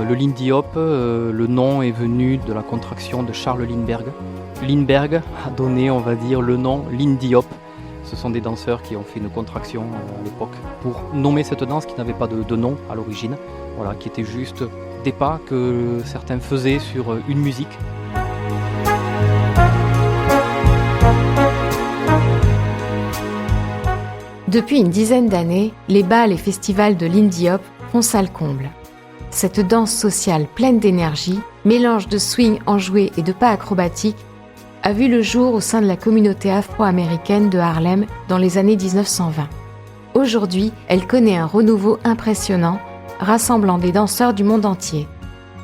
Le Lindy Hop, le nom est venu de la contraction de Charles Lindbergh. Lindbergh a donné, on va dire, le nom Lindy Hop. Ce sont des danseurs qui ont fait une contraction à l'époque pour nommer cette danse qui n'avait pas de nom à l'origine, voilà, qui était juste des pas que certains faisaient sur une musique. Depuis une dizaine d'années, les bals et festivals de Lindy Hop font salle comble. Cette danse sociale pleine d'énergie, mélange de swing enjoué et de pas acrobatiques, a vu le jour au sein de la communauté afro-américaine de Harlem dans les années 1920. Aujourd'hui, elle connaît un renouveau impressionnant, rassemblant des danseurs du monde entier.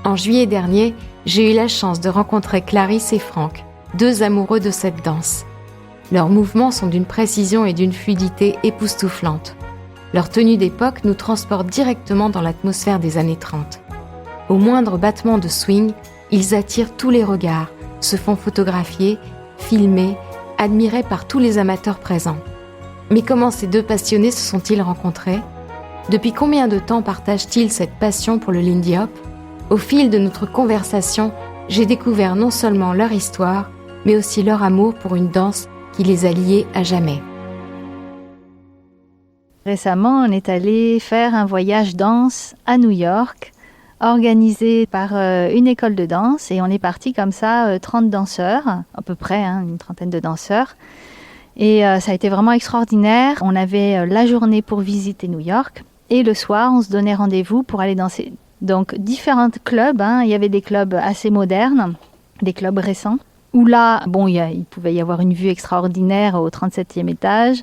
En juillet dernier, j'ai eu la chance de rencontrer Clarisse et Franck, deux amoureux de cette danse. Leurs mouvements sont d'une précision et d'une fluidité époustouflantes. Leur tenue d'époque nous transporte directement dans l'atmosphère des années 30. Au moindre battement de swing, ils attirent tous les regards, se font photographier, filmer, admirés par tous les amateurs présents. Mais comment ces deux passionnés se sont-ils rencontrés ? Depuis combien de temps partagent-ils cette passion pour le Lindy Hop ? Au fil de notre conversation, j'ai découvert non seulement leur histoire, mais aussi leur amour pour une danse qui les a liés à jamais. Récemment, on est allé faire un voyage danse à New York, organisé par une école de danse, et on est parti comme ça, 30 danseurs, à peu près, une trentaine de danseurs. Et ça a été vraiment extraordinaire. On avait la journée pour visiter New York, et le soir, on se donnait rendez-vous pour aller danser. Donc, différents clubs, il y avait des clubs assez modernes, des clubs récents, où là, il pouvait y avoir une vue extraordinaire au 37e étage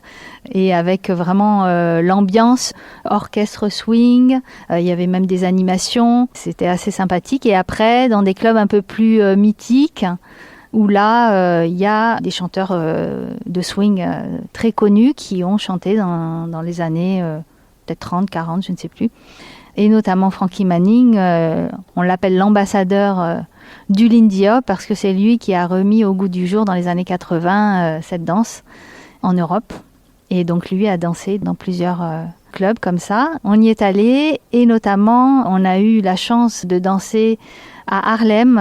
et avec vraiment l'ambiance orchestre swing. Il y avait même des animations. C'était assez sympathique. Et après, dans des clubs un peu plus mythiques, où là, il y a des chanteurs de swing très connus qui ont chanté dans les années peut-être 30, 40, je ne sais plus. Et notamment Frankie Manning, on l'appelle l'ambassadeur du Lindy Hop parce que c'est lui qui a remis au goût du jour dans les années 80 cette danse en Europe. Et donc lui a dansé dans plusieurs clubs comme ça. On y est allé et notamment on a eu la chance de danser à Harlem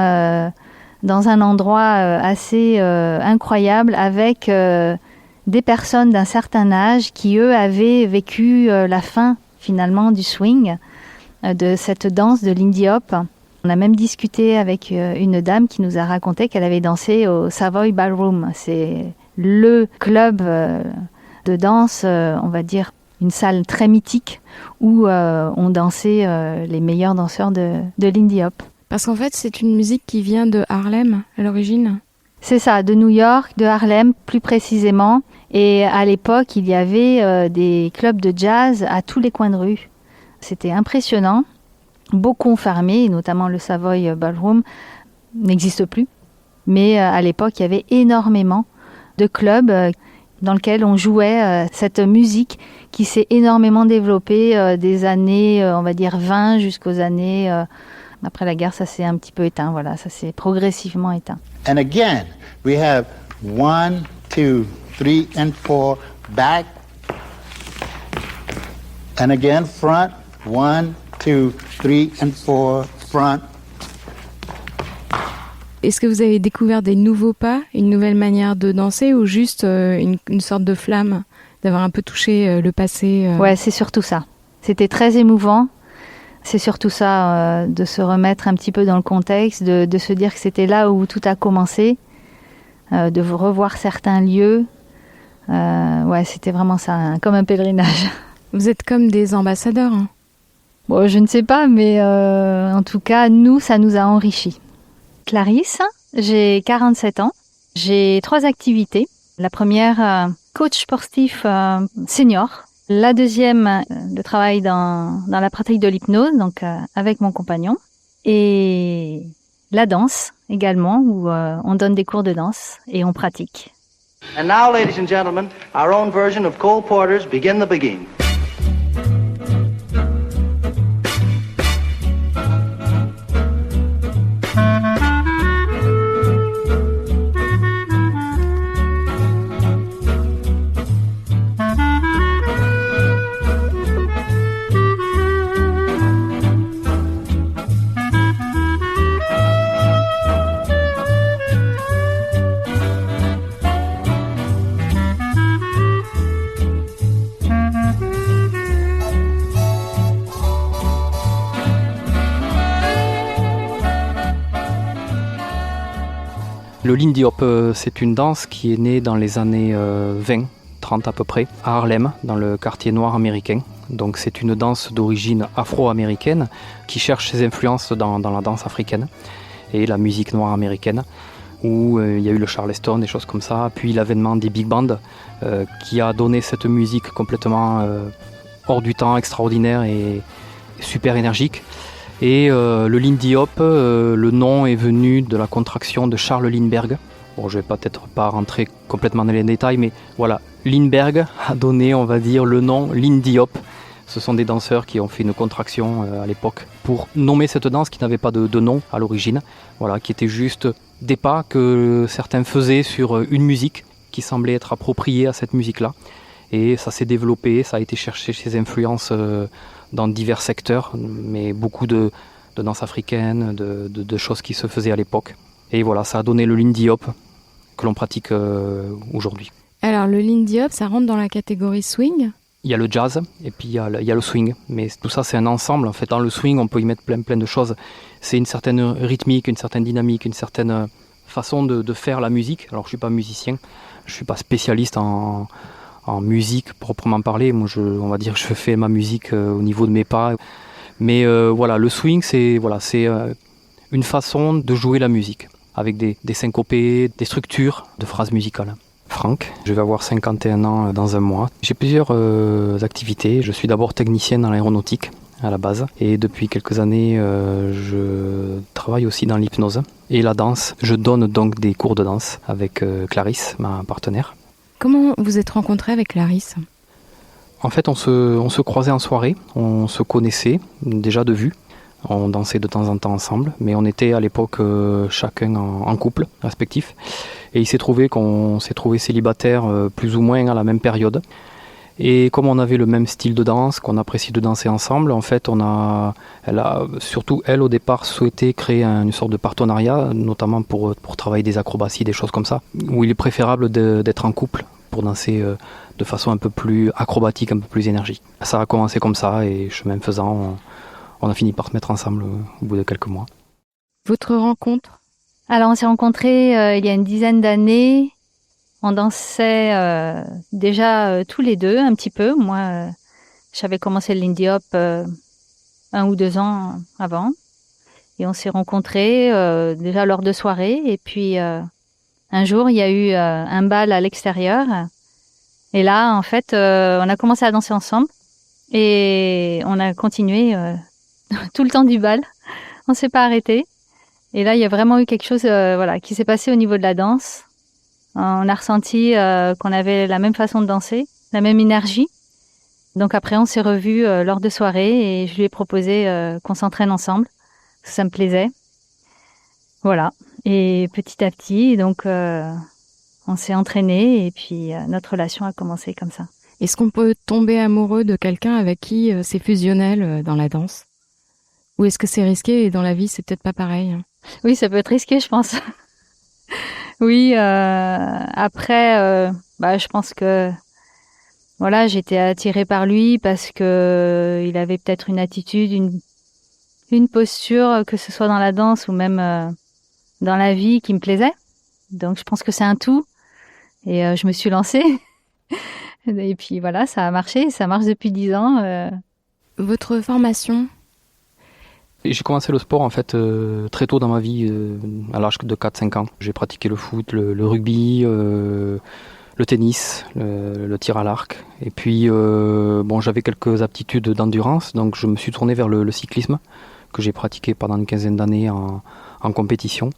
dans un endroit assez incroyable avec des personnes d'un certain âge qui eux avaient vécu la fin finalement du swing, de cette danse de Lindy Hop. On a même discuté avec une dame qui nous a raconté qu'elle avait dansé au Savoy Ballroom. C'est le club de danse, on va dire, une salle très mythique où on dansait les meilleurs danseurs de Lindy Hop. Parce qu'en fait, c'est une musique qui vient de Harlem à l'origine. C'est ça, de New York, de Harlem plus précisément. Et à l'époque, il y avait des clubs de jazz à tous les coins de rue. C'était impressionnant. Beaucoup ont fermé, notamment le Savoy Ballroom n'existe plus. Mais à l'époque, il y avait énormément de clubs dans lesquels on jouait cette musique qui s'est énormément développée des années, on va dire 20 jusqu'aux années... après la guerre, ça s'est un petit peu éteint, voilà, ça s'est progressivement éteint. And again, we have 1, 2, 3 and 4, back. And again, front, 1, 2, 3 and 4, front. Est-ce que vous avez découvert des nouveaux pas, une nouvelle manière de danser ou juste une sorte de flamme, d'avoir un peu touché le passé Ouais, c'est surtout ça. C'était très émouvant. C'est surtout ça, de se remettre un petit peu dans le contexte, de se dire que c'était là où tout a commencé, de revoir certains lieux. Ouais, c'était vraiment ça, comme un pèlerinage. Vous êtes comme des ambassadeurs. Bon, je ne sais pas, mais en tout cas, nous, ça nous a enrichis. Clarisse, j'ai 47 ans. J'ai 3 activités. La première, coach sportif senior. La deuxième, le travail dans la pratique de l'hypnose, donc avec mon compagnon. Et la danse également, où on donne des cours de danse et on pratique. And now, ladies and gentlemen, our own version of Cole Porter's Begin the Begin. Le Lindy Hop, c'est une danse qui est née dans les années 20, 30 à peu près, à Harlem, dans le quartier noir américain. Donc c'est une danse d'origine afro-américaine qui cherche ses influences dans la danse africaine et la musique noire américaine, où il y a eu le Charleston, des choses comme ça, puis l'avènement des big bands qui a donné cette musique complètement hors du temps, extraordinaire et super énergique. Et le Lindy Hop, le nom est venu de la contraction de Charles Lindbergh. Bon, je vais peut-être pas rentrer complètement dans les détails, mais voilà, Lindbergh a donné, on va dire, le nom Lindy Hop. Ce sont des danseurs qui ont fait une contraction à l'époque pour nommer cette danse qui n'avait pas de nom à l'origine, voilà, qui était juste des pas que certains faisaient sur une musique qui semblait être appropriée à cette musique-là. Et ça s'est développé, ça a été chercher ses influences dans divers secteurs, mais beaucoup de danse africaine, de choses qui se faisaient à l'époque. Et voilà, ça a donné le Lindy Hop que l'on pratique aujourd'hui. Alors le Lindy Hop, ça rentre dans la catégorie swing ? Il y a le jazz et puis il y a le swing. Mais tout ça, c'est un ensemble. En fait, dans le swing, on peut y mettre plein de choses. C'est une certaine rythmique, une certaine dynamique, une certaine façon de faire la musique. Alors, je ne suis pas musicien, je ne suis pas spécialiste en musique proprement parler. Moi, on va dire que je fais ma musique au niveau de mes pas. Mais voilà, le swing, c'est une façon de jouer la musique avec des syncopés, des structures de phrases musicales. Franck, je vais avoir 51 ans dans un mois. J'ai plusieurs activités. Je suis d'abord technicien dans l'aéronautique à la base et depuis quelques années je travaille aussi dans l'hypnose et la danse. Je donne donc des cours de danse avec Clarisse, ma partenaire. Comment vous êtes rencontré avec Clarisse ? En fait, on se croisait en soirée, on se connaissait déjà de vue. On dansait de temps en temps ensemble, mais on était à l'époque chacun en couple respectif. Et il s'est trouvé qu'on s'est trouvé célibataire plus ou moins à la même période. Et comme on avait le même style de danse, qu'on apprécie de danser ensemble, en fait, elle a surtout elle au départ souhaité créer une sorte de partenariat, notamment pour travailler des acrobaties, des choses comme ça, où il est préférable d'être en couple pour danser de façon un peu plus acrobatique, un peu plus énergique. Ça a commencé comme ça et chemin faisant, on a fini par se mettre ensemble au bout de quelques mois. Votre rencontre ? Alors on s'est rencontrés il y a une dizaine d'années. On dansait déjà tous les deux un petit peu. Moi, j'avais commencé le Lindy Hop 1 ou 2 ans avant. Et on s'est rencontrés déjà lors de soirées. Et puis un jour, il y a eu un bal à l'extérieur. Et là, en fait, on a commencé à danser ensemble. Et on a continué tout le temps du bal. On s'est pas arrêté. Et là, il y a vraiment eu quelque chose qui s'est passé au niveau de la danse. On a ressenti qu'on avait la même façon de danser, la même énergie. Donc après, on s'est revus lors de soirées et je lui ai proposé qu'on s'entraîne ensemble. Ça me plaisait. Voilà. Et petit à petit, donc, on s'est entraînés et puis notre relation a commencé comme ça. Est-ce qu'on peut tomber amoureux de quelqu'un avec qui c'est fusionnel dans la danse ? Ou est-ce que c'est risqué et dans la vie, c'est peut-être pas pareil ? Oui, ça peut être risqué, je pense. Oui, après, je pense que voilà, j'étais attirée par lui parce que il avait peut-être une attitude, une posture, que ce soit dans la danse ou même dans la vie, qui me plaisait. Donc, je pense que c'est un tout. Et je me suis lancée. Et puis voilà, ça a marché. Ça marche depuis 10 ans. Votre formation ? J'ai commencé le sport en fait très tôt dans ma vie, à l'âge de 4-5 ans. J'ai pratiqué le foot, le rugby, le tennis, le tir à l'arc. Et puis j'avais quelques aptitudes d'endurance, donc je me suis tourné vers le cyclisme, que j'ai pratiqué pendant une quinzaine d'années en compétition.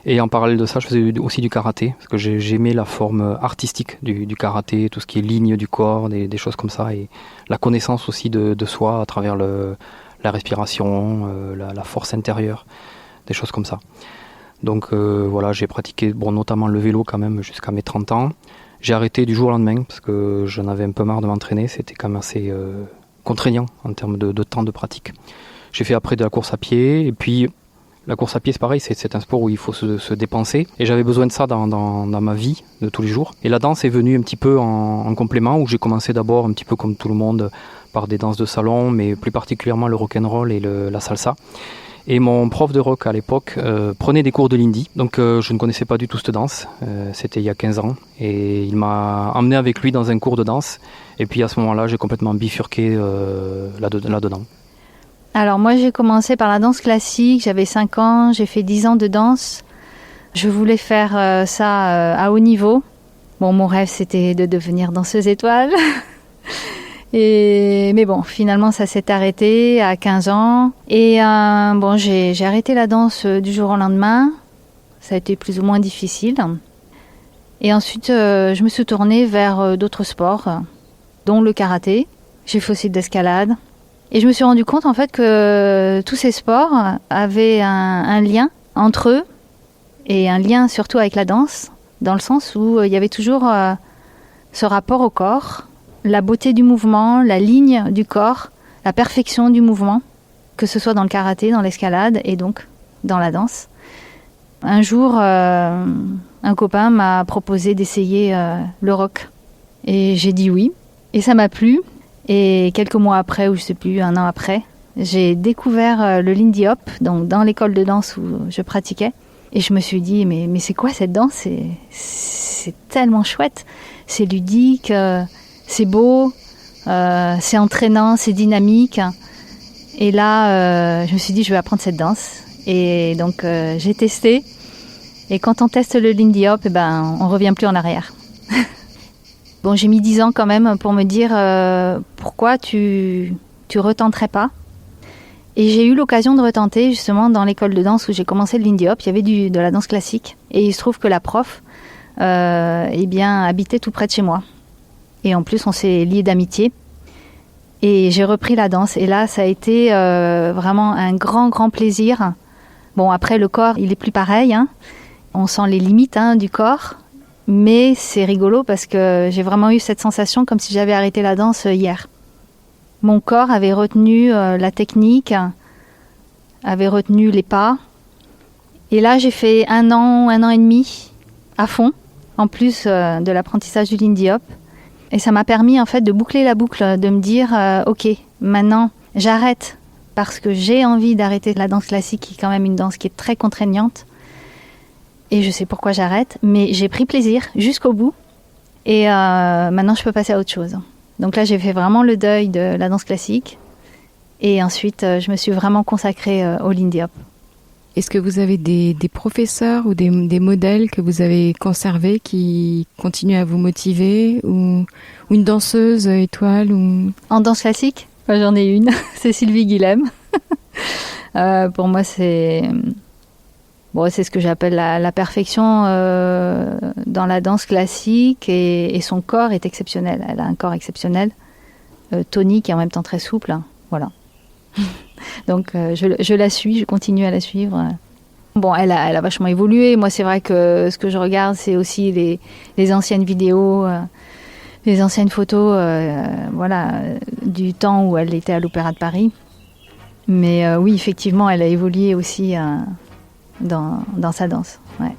Et en parallèle de ça, je faisais aussi du karaté, parce que j'aimais la forme artistique du karaté, tout ce qui est ligne du corps, des choses comme ça, et la connaissance aussi de soi à travers la respiration, la force intérieure, des choses comme ça. Donc j'ai pratiqué notamment le vélo quand même jusqu'à mes 30 ans. J'ai arrêté du jour au lendemain parce que j'en avais un peu marre de m'entraîner, c'était quand même assez contraignant en termes de temps de pratique. J'ai fait après de la course à pied, et puis la course à pied c'est pareil, c'est un sport où il faut se dépenser, et j'avais besoin de ça dans ma vie de tous les jours. Et la danse est venue un petit peu en complément, où j'ai commencé d'abord un petit peu comme tout le monde par des danses de salon, mais plus particulièrement le rock'n'roll et la salsa. Et mon prof de rock à l'époque prenait des cours de Lindy. Donc je ne connaissais pas du tout cette danse. C'était il y a 15 ans. Et il m'a emmené avec lui dans un cours de danse. Et puis à ce moment-là, j'ai complètement bifurqué là-dedans. Alors moi, j'ai commencé par la danse classique. J'avais 5 ans, j'ai fait 10 ans de danse. Je voulais faire ça à haut niveau. Bon, mon rêve, c'était de devenir danseuse étoile. Mais bon, finalement, ça s'est arrêté à 15 ans. Et bon, j'ai arrêté la danse du jour au lendemain. Ça a été plus ou moins difficile. Et ensuite, je me suis tournée vers d'autres sports, dont le karaté. J'ai fait aussi de l'escalade. Et je me suis rendu compte, en fait, que tous ces sports avaient un lien entre eux. Et un lien surtout avec la danse, dans le sens où il y avait toujours ce rapport au corps, la beauté du mouvement, la ligne du corps, la perfection du mouvement, que ce soit dans le karaté, dans l'escalade et donc dans la danse. Un jour, un copain m'a proposé d'essayer le rock. Et j'ai dit oui. Et ça m'a plu. Et quelques mois après, ou je ne sais plus, 1 an après, j'ai découvert le Lindy Hop, donc dans l'école de danse où je pratiquais. Et je me suis dit, mais c'est quoi cette danse ? C'est tellement chouette. C'est ludique, c'est beau, c'est entraînant, c'est dynamique. Et là, je me suis dit, je vais apprendre cette danse. Et donc, j'ai testé. Et quand on teste le Lindy Hop, on ne revient plus en arrière. Bon, j'ai mis 10 ans quand même pour me dire, pourquoi tu retenterais pas ? Et j'ai eu l'occasion de retenter justement dans l'école de danse où j'ai commencé le Lindy Hop. Il y avait de la danse classique. Et il se trouve que la prof habitait tout près de chez moi. Et en plus, on s'est liés d'amitié. Et j'ai repris la danse. Et là, ça a été vraiment un grand, grand plaisir. Bon, après, le corps, il est plus pareil. Hein. On sent les limites du corps. Mais c'est rigolo parce que j'ai vraiment eu cette sensation comme si j'avais arrêté la danse hier. Mon corps avait retenu la technique, avait retenu les pas. Et là, j'ai fait 1 an et demi à fond, en plus de l'apprentissage du Lindy Hop. Et ça m'a permis en fait de boucler la boucle, de me dire ok, maintenant j'arrête parce que j'ai envie d'arrêter la danse classique, qui est quand même une danse qui est très contraignante. Et je sais pourquoi j'arrête, mais j'ai pris plaisir jusqu'au bout. Et maintenant, je peux passer à autre chose. Donc là, j'ai fait vraiment le deuil de la danse classique. Et ensuite, je me suis vraiment consacrée au Lindy Hop. Est-ce que vous avez des professeurs ou des modèles que vous avez conservés qui continuent à vous motiver, ou une danseuse étoile ou... En danse classique, j'en ai une, c'est Sylvie Guilhem. Pour moi, c'est ce que j'appelle la perfection dans la danse classique, et son corps est exceptionnel. Elle a un corps exceptionnel, tonique et en même temps très souple. Hein. Voilà. Donc je la suis, je continue à la suivre. Bon, elle a vachement évolué. Moi, c'est vrai que ce que je regarde, c'est aussi les anciennes vidéos, les anciennes photos, du temps où elle était à l'Opéra de Paris. Mais oui, effectivement, elle a évolué aussi dans sa danse. Ouais.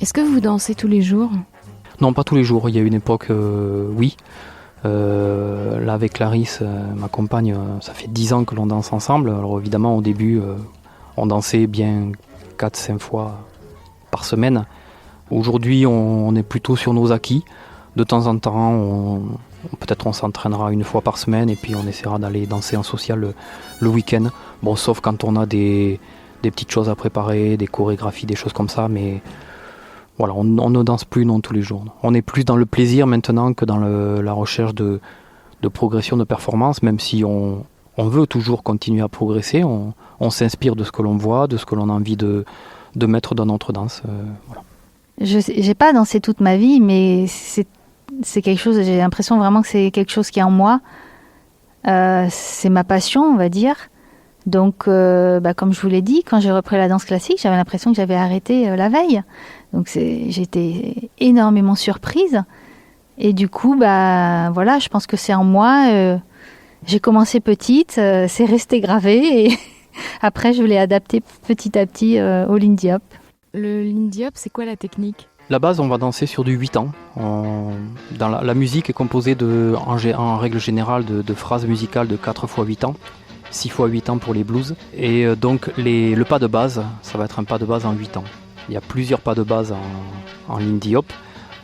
Est-ce que vous dansez tous les jours ? Non, pas tous les jours. Il y a une époque, oui. Là, avec Clarisse, ma compagne, ça fait 10 ans que l'on danse ensemble. Alors évidemment, au début, on dansait bien 4-5 fois par semaine. Aujourd'hui, on est plutôt sur nos acquis. De temps en temps, peut-être on s'entraînera 1 fois par semaine et puis on essaiera d'aller danser en social le week-end. Bon, sauf quand on a des petites choses à préparer, des chorégraphies, des choses comme ça, mais... Voilà, on ne danse plus tous les jours. On est plus dans le plaisir maintenant que dans la recherche de progression, de performance, même si on veut toujours continuer à progresser, on s'inspire de ce que l'on voit, de ce que l'on a envie de mettre dans notre danse. Voilà. Je n'ai pas dansé toute ma vie, mais c'est quelque chose, j'ai l'impression vraiment que c'est quelque chose qui est en moi. C'est ma passion, on va dire. Donc, comme je vous l'ai dit, quand j'ai repris la danse classique, j'avais l'impression que j'avais arrêté la veille. Donc, j'étais énormément surprise. Et du coup, voilà, je pense que c'est en moi. J'ai commencé petite, c'est resté gravé. Et après, je l'ai adapté petit à petit au Lindy Hop. Le Lindy Hop, c'est quoi la technique ? La base, on va danser sur du 8 ans. La musique est composée en règle générale de phrases musicales de 4 x 8 ans, 6 x 8 ans pour les blues. Et donc le pas de base, ça va être un pas de base en 8 ans. Il y a plusieurs pas de base en Lindy Hop.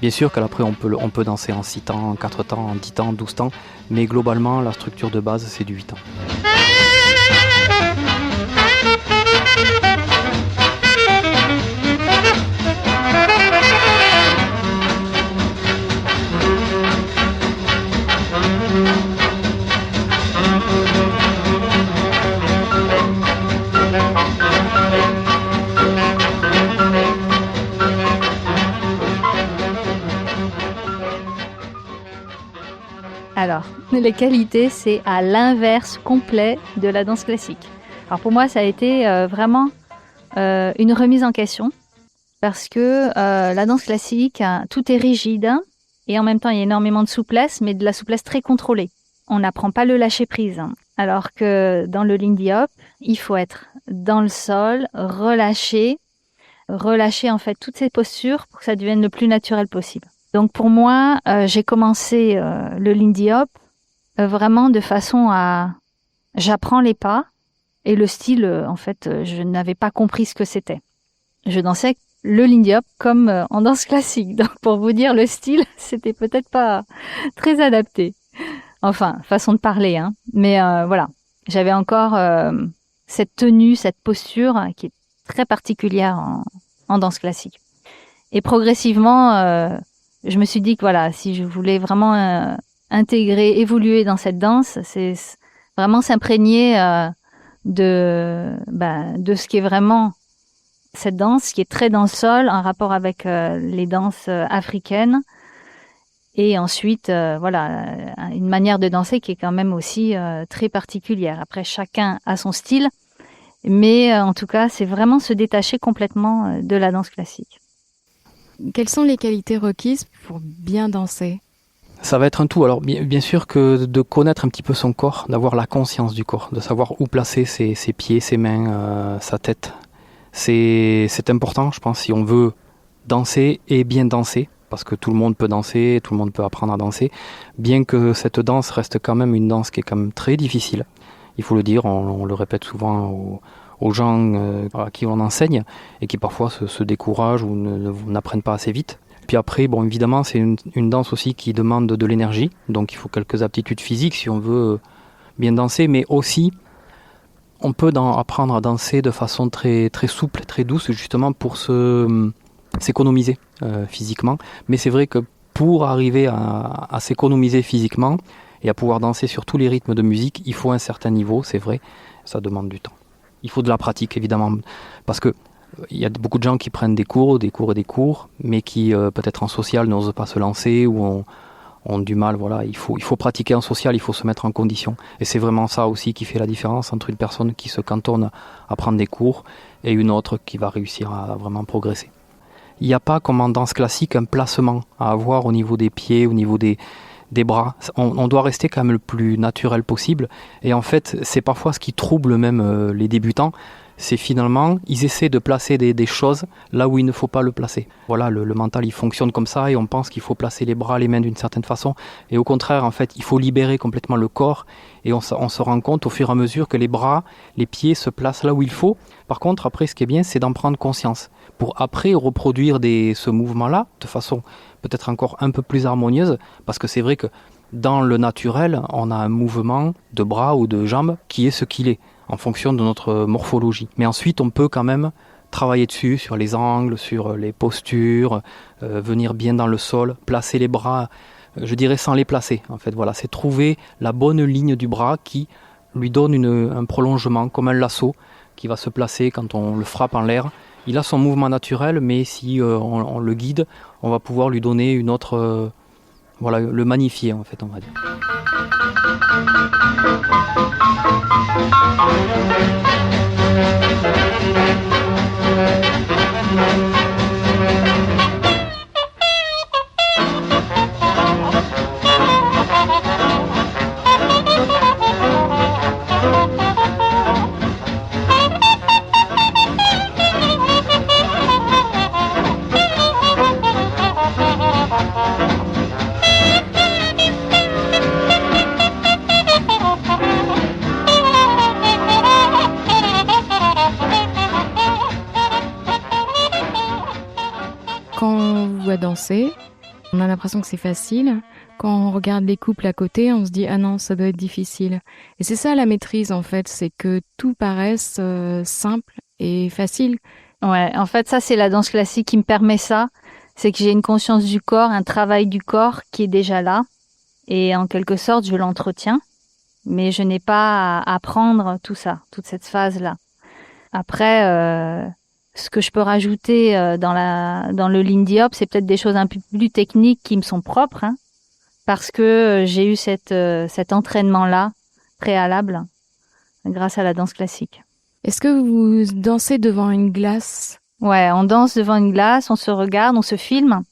Bien sûr qu'après on peut danser en 6 temps, en 4 temps, en 10 temps, 12 temps, mais globalement la structure de base c'est du 8 ans. Alors, les qualités, c'est à l'inverse complet de la danse classique. Alors pour moi, ça a été vraiment une remise en question parce que la danse classique, tout est rigide et en même temps, il y a énormément de souplesse, mais de la souplesse très contrôlée. On n'apprend pas le lâcher-prise. Alors que dans le Lindy Hop, il faut être dans le sol, relâcher en fait toutes ces postures pour que ça devienne le plus naturel possible. Donc pour moi, j'ai commencé le Lindy Hop vraiment de façon à... J'apprends les pas et le style, en fait, je n'avais pas compris ce que c'était. Je dansais le Lindy Hop comme en danse classique. Donc pour vous dire, le style, c'était peut-être pas très adapté. Enfin, façon de parler, hein. Mais voilà, j'avais encore cette tenue, cette posture qui est très particulière en danse classique. Et progressivement... je me suis dit que voilà, si je voulais vraiment intégrer, évoluer dans cette danse, c'est vraiment s'imprégner de ce qui est vraiment cette danse, qui est très dans le sol, en rapport avec les danses africaines. Et ensuite, une manière de danser qui est quand même aussi très particulière. Après, chacun a son style, mais en tout cas, c'est vraiment se détacher complètement de la danse classique. Quelles sont les qualités requises pour bien danser ? Ça va être un tout. Alors bien sûr que de connaître un petit peu son corps, d'avoir la conscience du corps, de savoir où placer ses pieds, ses mains, sa tête. C'est important, je pense, si on veut danser et bien danser, parce que tout le monde peut danser, tout le monde peut apprendre à danser, bien que cette danse reste quand même une danse qui est quand même très difficile. Il faut le dire, on le répète souvent aux gens à qui on enseigne et qui parfois se découragent ou n'apprennent pas assez vite. Puis après, bon, évidemment, c'est une danse aussi qui demande de l'énergie, donc il faut quelques aptitudes physiques si on veut bien danser, mais aussi on peut apprendre à danser de façon très, très souple, très douce, justement pour s'économiser physiquement. Mais c'est vrai que pour arriver à s'économiser physiquement et à pouvoir danser sur tous les rythmes de musique, il faut un certain niveau, c'est vrai, ça demande du temps. Il faut de la pratique, évidemment, parce que il y a beaucoup de gens qui prennent des cours, mais qui, peut-être en social, n'osent pas se lancer ou ont du mal. Voilà, il faut pratiquer en social, il faut se mettre en condition. Et c'est vraiment ça aussi qui fait la différence entre une personne qui se cantonne à prendre des cours et une autre qui va réussir à vraiment progresser. Il n'y a pas, comme en danse classique, un placement à avoir au niveau des pieds, au niveau des bras. On doit rester quand même le plus naturel possible. Et en fait, c'est parfois ce qui trouble même les débutants. C'est finalement, ils essaient de placer des choses là où il ne faut pas le placer. Voilà, le mental, il fonctionne comme ça et on pense qu'il faut placer les bras, les mains d'une certaine façon. Et au contraire, en fait, il faut libérer complètement le corps et on se rend compte au fur et à mesure que les bras, les pieds se placent là où il faut. Par contre, après, ce qui est bien, c'est d'en prendre conscience pour après reproduire ce mouvement-là de façon peut-être encore un peu plus harmonieuse, parce que c'est vrai que dans le naturel, on a un mouvement de bras ou de jambes qui est ce qu'il est, en fonction de notre morphologie. Mais ensuite, on peut quand même travailler dessus, sur les angles, sur les postures, venir bien dans le sol, placer les bras je dirais sans les placer. En fait, voilà, c'est trouver la bonne ligne du bras qui lui donne un prolongement, comme un lasso qui va se placer quand on le frappe en l'air. Il a son mouvement naturel, mais si on le guide, on va pouvoir lui donner une autre... voilà, le magnifier en fait, on va dire. Quand on vous voit danser, on a l'impression que c'est facile. Quand on regarde les couples à côté, on se dit « Ah non, ça doit être difficile ». Et c'est ça la maîtrise en fait, c'est que tout paraisse simple et facile. Ouais, en fait, ça, c'est la danse classique qui me permet ça. C'est que j'ai une conscience du corps, un travail du corps qui est déjà là. Et en quelque sorte, je l'entretiens. Mais je n'ai pas à apprendre tout ça, toute cette phase-là. Après, ce que je peux rajouter dans le Lindy Hop, c'est peut-être des choses un peu plus techniques qui me sont propres, hein, parce que j'ai eu cet entraînement-là préalable grâce à la danse classique. Est-ce que vous dansez devant une glace ? Ouais, on danse devant une glace, on se regarde, on se filme.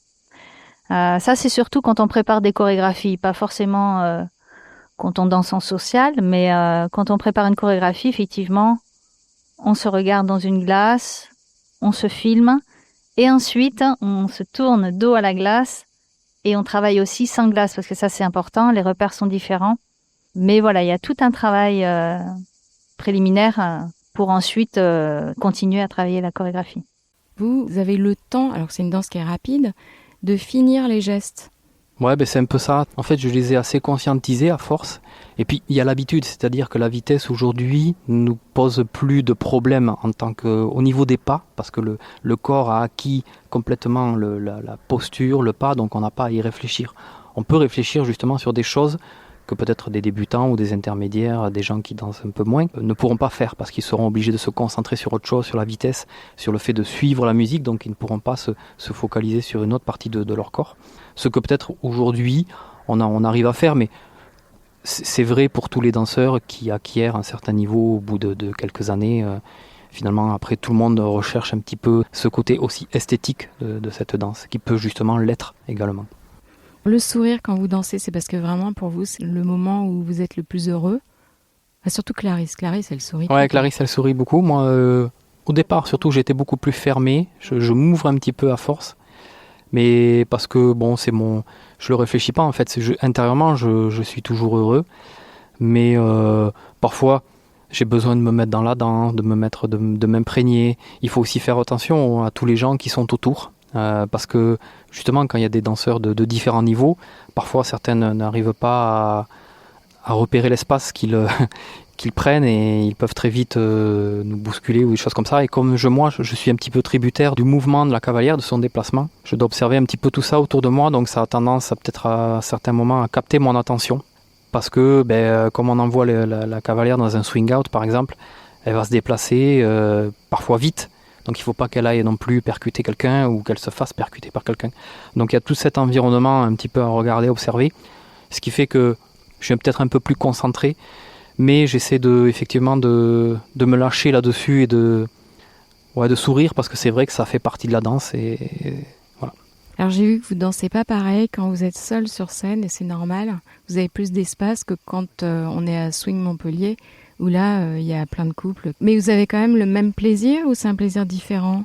Ça, c'est surtout quand on prépare des chorégraphies, pas forcément quand on danse en social, mais quand on prépare une chorégraphie, effectivement, on se regarde dans une glace, on se filme, et ensuite, on se tourne dos à la glace, et on travaille aussi sans glace, parce que ça, c'est important, les repères sont différents. Mais voilà, il y a tout un travail préliminaire pour ensuite continuer à travailler la chorégraphie. Vous avez le temps, alors que c'est une danse qui est rapide, de finir les gestes. Ouais, ben c'est un peu ça. En fait, je les ai assez conscientisés à force. Et puis, il y a l'habitude, c'est-à-dire que la vitesse aujourd'hui nous pose plus de problèmes au niveau des pas, parce que le corps a acquis complètement la posture, le pas, donc on n'a pas à y réfléchir. On peut réfléchir justement sur des choses que peut-être des débutants ou des intermédiaires, des gens qui dansent un peu moins, ne pourront pas faire parce qu'ils seront obligés de se concentrer sur autre chose, sur la vitesse, sur le fait de suivre la musique, donc ils ne pourront pas se focaliser sur une autre partie de leur corps. Ce que peut-être aujourd'hui on arrive à faire, mais c'est vrai pour tous les danseurs qui acquièrent un certain niveau au bout de quelques années. Finalement, après, tout le monde recherche un petit peu ce côté aussi esthétique de cette danse, qui peut justement l'être également. Le sourire quand vous dansez, c'est parce que vraiment pour vous, c'est le moment où vous êtes le plus heureux. Enfin, surtout Clarisse, elle sourit. Ouais, Clarisse, elle sourit beaucoup. Moi, au départ, surtout, j'étais beaucoup plus fermé. Je m'ouvre un petit peu à force. Mais parce que, bon, je le réfléchis pas en fait. Intérieurement, je suis toujours heureux. Mais parfois, j'ai besoin de me mettre dans la danse, de m'imprégner. Il faut aussi faire attention à tous les gens qui sont autour. Parce que justement quand il y a des danseurs de différents niveaux, parfois certaines n'arrivent pas à repérer l'espace qu'ils prennent et ils peuvent très vite nous bousculer ou des choses comme ça. Et comme moi je suis un petit peu tributaire du mouvement de la cavalière, de son déplacement, je dois observer un petit peu tout ça autour de moi, donc ça a tendance peut-être à certains moments à capter mon attention. Parce que comme on envoie la cavalière dans un swing out par exemple, elle va se déplacer parfois vite. Donc il ne faut pas qu'elle aille non plus percuter quelqu'un ou qu'elle se fasse percuter par quelqu'un. Donc il y a tout cet environnement un petit peu à regarder, observer. Ce qui fait que je suis peut-être un peu plus concentré, mais j'essaie effectivement de me lâcher là-dessus et de sourire parce que c'est vrai que ça fait partie de la danse. Et voilà. Alors j'ai vu que vous ne dansez pas pareil quand vous êtes seul sur scène et c'est normal. Vous avez plus d'espace que quand on est à Swing Montpellier. Où là, il y a plein de couples. Mais vous avez quand même le même plaisir ou c'est un plaisir différent ?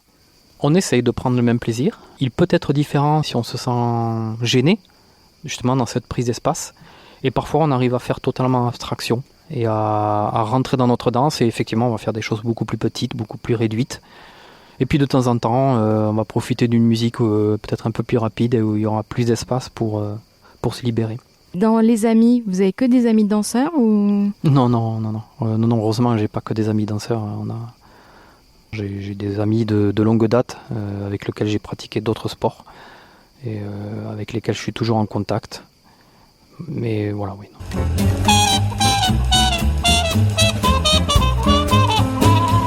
On essaye de prendre le même plaisir. Il peut être différent si on se sent gêné, justement dans cette prise d'espace. Et parfois, on arrive à faire totalement abstraction et à rentrer dans notre danse. Et effectivement, on va faire des choses beaucoup plus petites, beaucoup plus réduites. Et puis de temps en temps, on va profiter d'une musique peut-être un peu plus rapide et où il y aura plus d'espace pour se libérer. Dans les amis, vous avez que des amis danseurs ou... Non, heureusement, j'ai pas que des amis danseurs. J'ai des amis de longue date avec lesquels j'ai pratiqué d'autres sports et avec lesquels je suis toujours en contact. Mais voilà, oui. Non.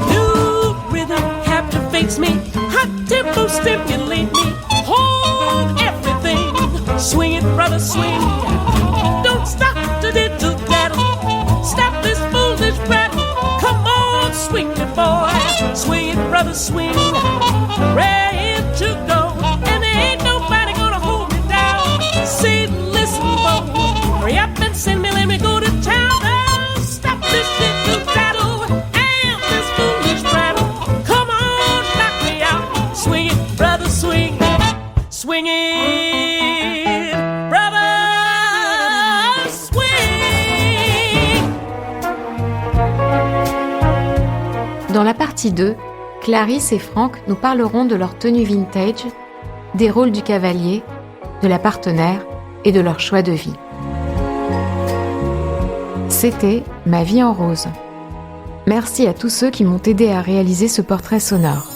New rhythm captivates me, hot tempo stimulate me, hold everything, swing it, brother, swing. Don't stop to diddle daddle, stop this foolish rattle. Come on, swing it, boy, swing it, brother, swing. Ready to go, and there ain't nobody gonna hold me down. Say, listen, boy, hurry up and send me, let me go to town. Oh, stop this diddle daddle and this foolish rattle. Come on, knock me out, swing it, brother, swing. Swing it, brother, swing. Dans la partie 2, Clarisse et Franck nous parleront de leur tenue vintage, des rôles du cavalier, de la partenaire et de leur choix de vie. C'était Ma vie en rose. Merci à tous ceux qui m'ont aidé à réaliser ce portrait sonore.